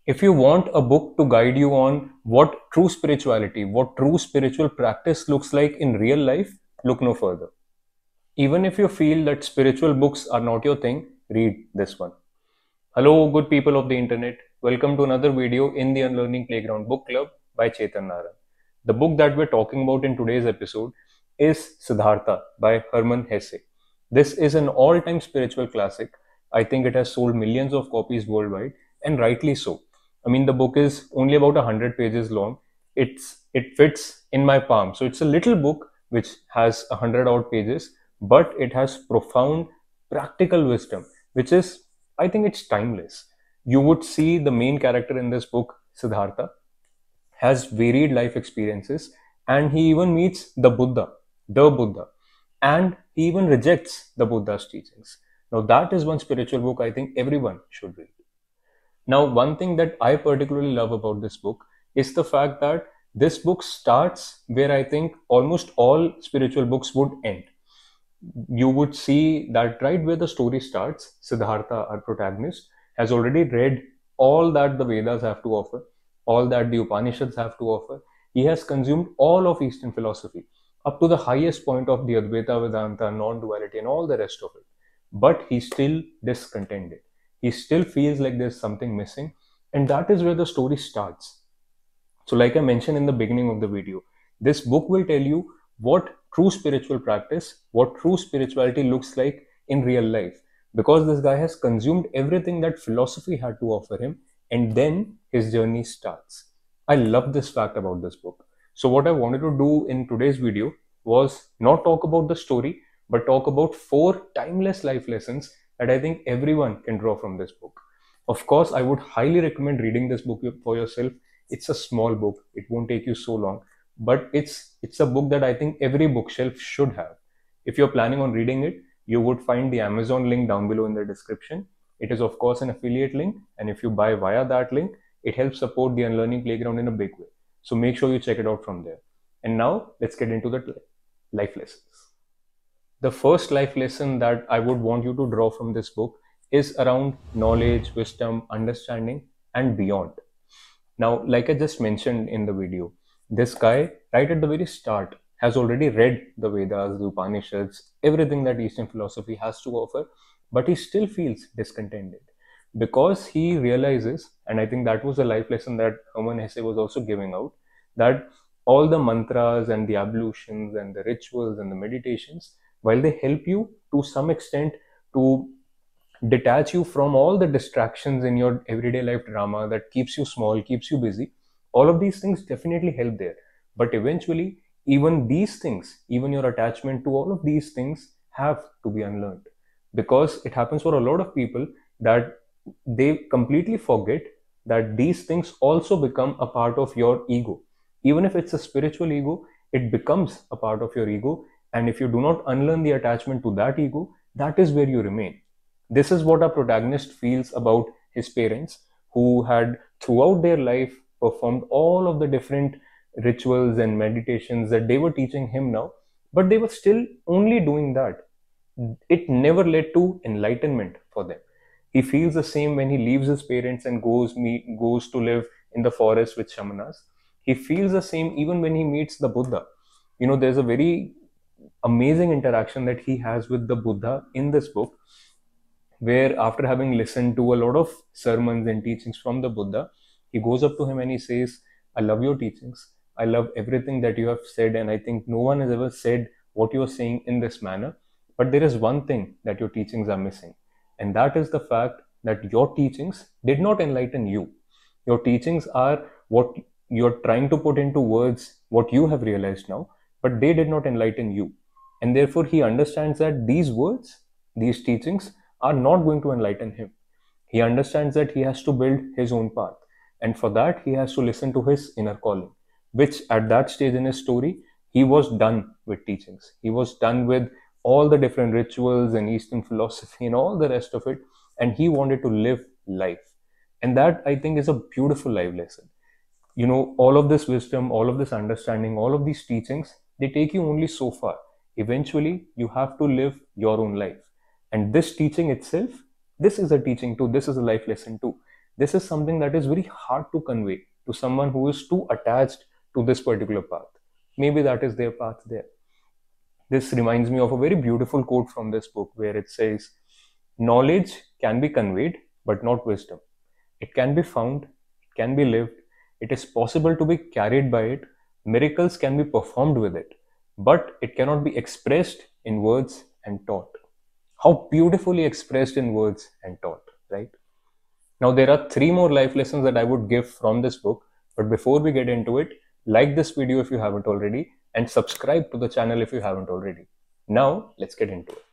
If you want a book to guide you on what true spirituality, what true spiritual practice looks like in real life, look no further. Even if you feel that spiritual books are not your thing, read this one. Hello, good people of the internet. Welcome to another video in the Unlearning Playground Book Club by Chetan Naran. The book that we're talking about in today's episode is Siddhartha by Hermann Hesse. This is an all time spiritual classic. I think it has sold millions of copies worldwide, and rightly so. I mean, the book is only about 100 pages long. It fits in my palm. So it's a little book which has 100 odd pages, but it has profound practical wisdom, which is, I think it's timeless. You would see the main character in this book, Siddhartha, has varied life experiences, and he even meets the Buddha, and he even rejects the Buddha's teachings. Now, that is one spiritual book I think everyone should read. Now, one thing that I particularly love about this book is the fact that this book starts where I think almost all spiritual books would end. You would see that right where the story starts, Siddhartha, our protagonist, has already read all that the Vedas have to offer, all that the Upanishads have to offer. He has consumed all of Eastern philosophy up to the highest point of the Advaita Vedanta, non duality, and all the rest of it. But he's still discontented. He still feels like there's something missing, and that is where the story starts. So, like I mentioned in the beginning of the video, this book will tell you what true spiritual practice, what true spirituality looks like in real life. Because this guy has consumed everything that philosophy had to offer him, and then his journey starts. I love this fact about this book. So, what I wanted to do in today's video was not talk about the story, but talk about 4 timeless life lessons that I think everyone can draw from this book. Of course, I would highly recommend reading this book for yourself. It's a small book, it won't take you so long, but it's a book that I think every bookshelf should have. If you're planning on reading it, you would find the Amazon link down below in the description. It is of course an affiliate link, and if you buy via that link, it helps support the Unlearning Playground in a big way. So make sure you check it out from there. And now let's get into the life lessons. The first life lesson that I would want you to draw from this book is around knowledge, wisdom, understanding, and beyond. Now, like I just mentioned in the video, this guy, right at the very start, has already read the Vedas, the Upanishads, everything that Eastern philosophy has to offer, but he still feels discontented because he realizes, and I think that was the life lesson that Hermann Hesse was also giving out, that all the mantras and the ablutions and the rituals and the meditations, while they help you to some extent to detach you from all the distractions in your everyday life drama that keeps you small, keeps you busy, all of these things definitely help there. But eventually, even these things, even your attachment to all of these things have to be unlearned. Because it happens for a lot of people that they completely forget that these things also become a part of your ego. Even if it's a spiritual ego, it becomes a part of your ego. And if you do not unlearn the attachment to that ego, that is where you remain. This is what our protagonist feels about his parents, who had throughout their life performed all of the different rituals and meditations that they were teaching him now, but they were still only doing that. It never led to enlightenment for them. He feels the same when he leaves his parents and goes to live in the forest with shamanas. He feels the same even when he meets the Buddha. There's a very amazing interaction that he has with the Buddha in this book, where after having listened to a lot of sermons and teachings from the Buddha, he goes up to him and he says, I love your teachings. I love everything that you have said, and I think no one has ever said what you are saying in this manner. But there is one thing that your teachings are missing, and that is the fact that your teachings did not enlighten you. Your teachings are what you're trying to put into words, what you have realized now, but they did not enlighten you. And therefore, he understands that these words, these teachings, are not going to enlighten him. He understands that he has to build his own path. And for that, he has to listen to his inner calling, which at that stage in his story, he was done with teachings. He was done with all the different rituals and Eastern philosophy and all the rest of it. And he wanted to live life. And that, I think, is a beautiful life lesson. All of this wisdom, all of this understanding, all of these teachings, they take you only so far. Eventually, you have to live your own life. And this teaching itself, this is a teaching too, this is a life lesson too, This is something that is very hard to convey to someone who is too attached to this particular path. Maybe that is their path there. This reminds me of a very beautiful quote from this book where it says, knowledge can be conveyed, but not wisdom. It can be found, it can be lived, it is possible to be carried by it, miracles can be performed with it, but it cannot be expressed in words and taught. How beautifully expressed in words and taught, right? Now, there are three more life lessons that I would give from this book. But before we get into it, like this video if you haven't already, and subscribe to the channel if you haven't already. Now, let's get into it.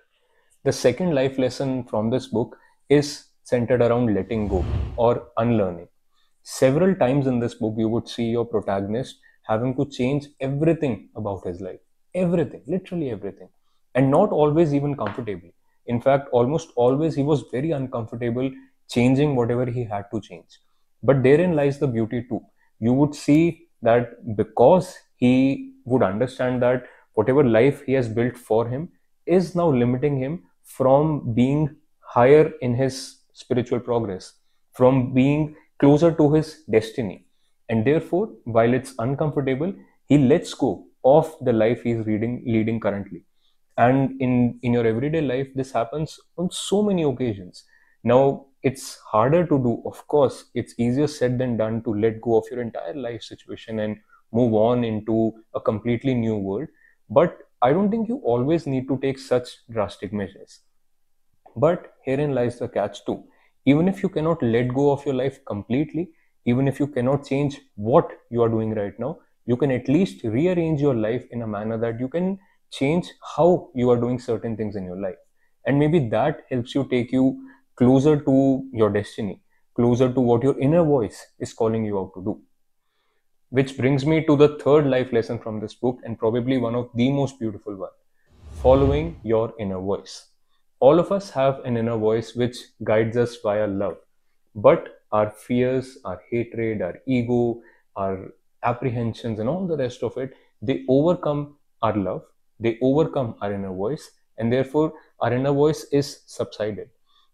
The second life lesson from this book is centered around letting go or unlearning. Several times in this book, you would see your protagonist having to change everything about his life. Everything, literally everything. And not always even comfortably. In fact, almost always he was very uncomfortable changing whatever he had to change. But therein lies the beauty too. You would see that because he would understand that whatever life he has built for him is now limiting him from being higher in his spiritual progress, from being closer to his destiny. And therefore, while it's uncomfortable, he lets go of the life he's leading currently. And in your everyday life, this happens on so many occasions. Now, it's harder to do, of course. It's easier said than done to let go of your entire life situation and move on into a completely new world. But I don't think you always need to take such drastic measures. But herein lies the catch too. Even if you cannot let go of your life completely, even if you cannot change what you are doing right now, you can at least rearrange your life in a manner that you can change how you are doing certain things in your life. And maybe that helps you take you closer to your destiny, closer to what your inner voice is calling you out to do. Which brings me to the third life lesson from this book, and probably one of the most beautiful one: following your inner voice. All of us have an inner voice which guides us via love, but our fears, our hatred, our ego, our apprehensions, and all the rest of it, they overcome our love, they overcome our inner voice, and therefore our inner voice is subsided.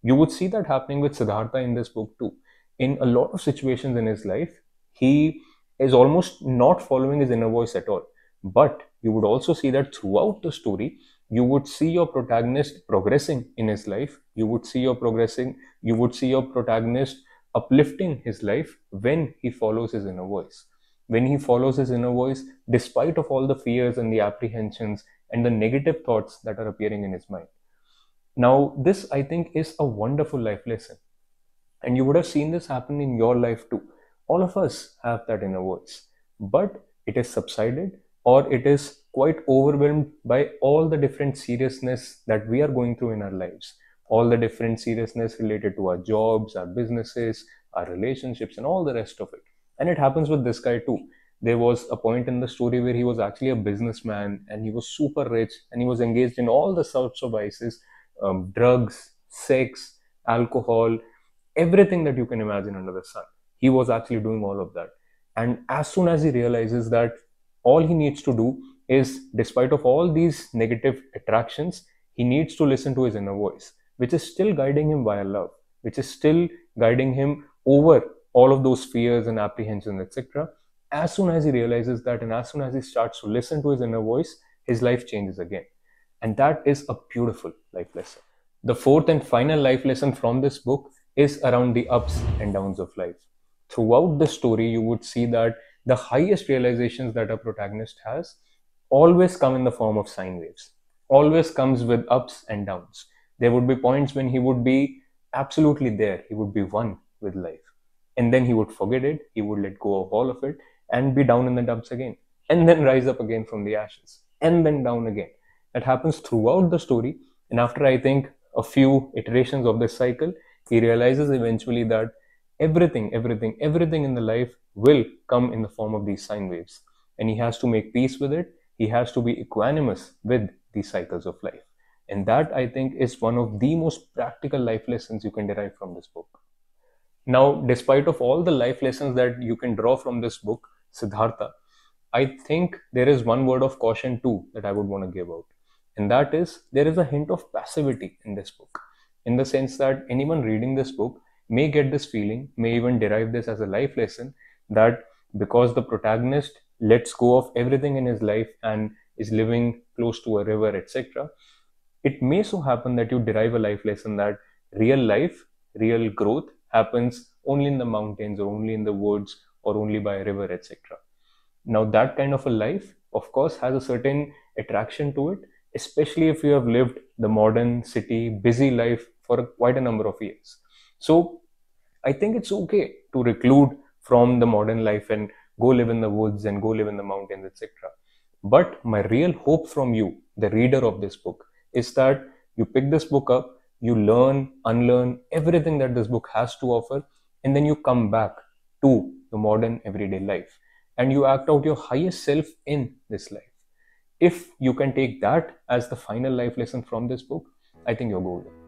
You would see that happening with Siddhartha in this book too. In a lot of situations in his life, he is almost not following his inner voice at all. But you would also see that throughout the story, you would see your protagonist progressing in his life. You would see your protagonist uplifting his life when he follows his inner voice. When he follows his inner voice, despite of all the fears and the apprehensions and the negative thoughts that are appearing in his mind. Now, this I think is a wonderful life lesson. And you would have seen this happen in your life too. All of us have that inner voice, but it is subsided or it is quite overwhelmed by all the different seriousness that we are going through in our lives, all the different seriousness related to our jobs, our businesses, our relationships, and all the rest of it. And it happens with this guy too. There was a point in the story where he was actually a businessman and he was super rich and he was engaged in all the sorts of vices, drugs, sex, alcohol, everything that you can imagine under the sun. He was actually doing all of that. And as soon as he realizes that all he needs to do is, despite of all these negative attractions, he needs to listen to his inner voice, which is still guiding him via love, which is still guiding him over all of those fears and apprehensions, etc. As soon as he realizes that, and as soon as he starts to listen to his inner voice, his life changes again. And that is a beautiful life lesson. The fourth and final life lesson from this book is around the ups and downs of life. Throughout the story, you would see that the highest realizations that a protagonist has always come in the form of sine waves, always comes with ups and downs. There would be points when he would be absolutely there, he would be one with life. And then he would forget it, he would let go of all of it and be down in the dumps again, and then rise up again from the ashes, and then down again. That happens throughout the story. And after, I think, a few iterations of this cycle, he realizes eventually that everything in the life will come in the form of these sine waves. And he has to make peace with it. He has to be equanimous with these cycles of life. And that, I think, is one of the most practical life lessons you can derive from this book. Now, despite of all the life lessons that you can draw from this book, Siddhartha, I think there is one word of caution too that I would want to give out. And that is, there is a hint of passivity in this book, in the sense that anyone reading this book may get this feeling, may even derive this as a life lesson, that because the protagonist lets go of everything in his life and is living close to a river, etc., it may so happen that you derive a life lesson that real life, real growth happens only in the mountains or only in the woods or only by a river, etc. Now, that kind of a life, of course, has a certain attraction to it, especially if you have lived the modern city, busy life for quite a number of years. So, I think it's okay to reclude from the modern life and go live in the woods and go live in the mountains, etc. But my real hope from you, the reader of this book, is that you pick this book up, you learn, unlearn everything that this book has to offer, and then you come back to the modern everyday life and you act out your highest self in this life. If you can take that as the final life lesson from this book, I think you're golden.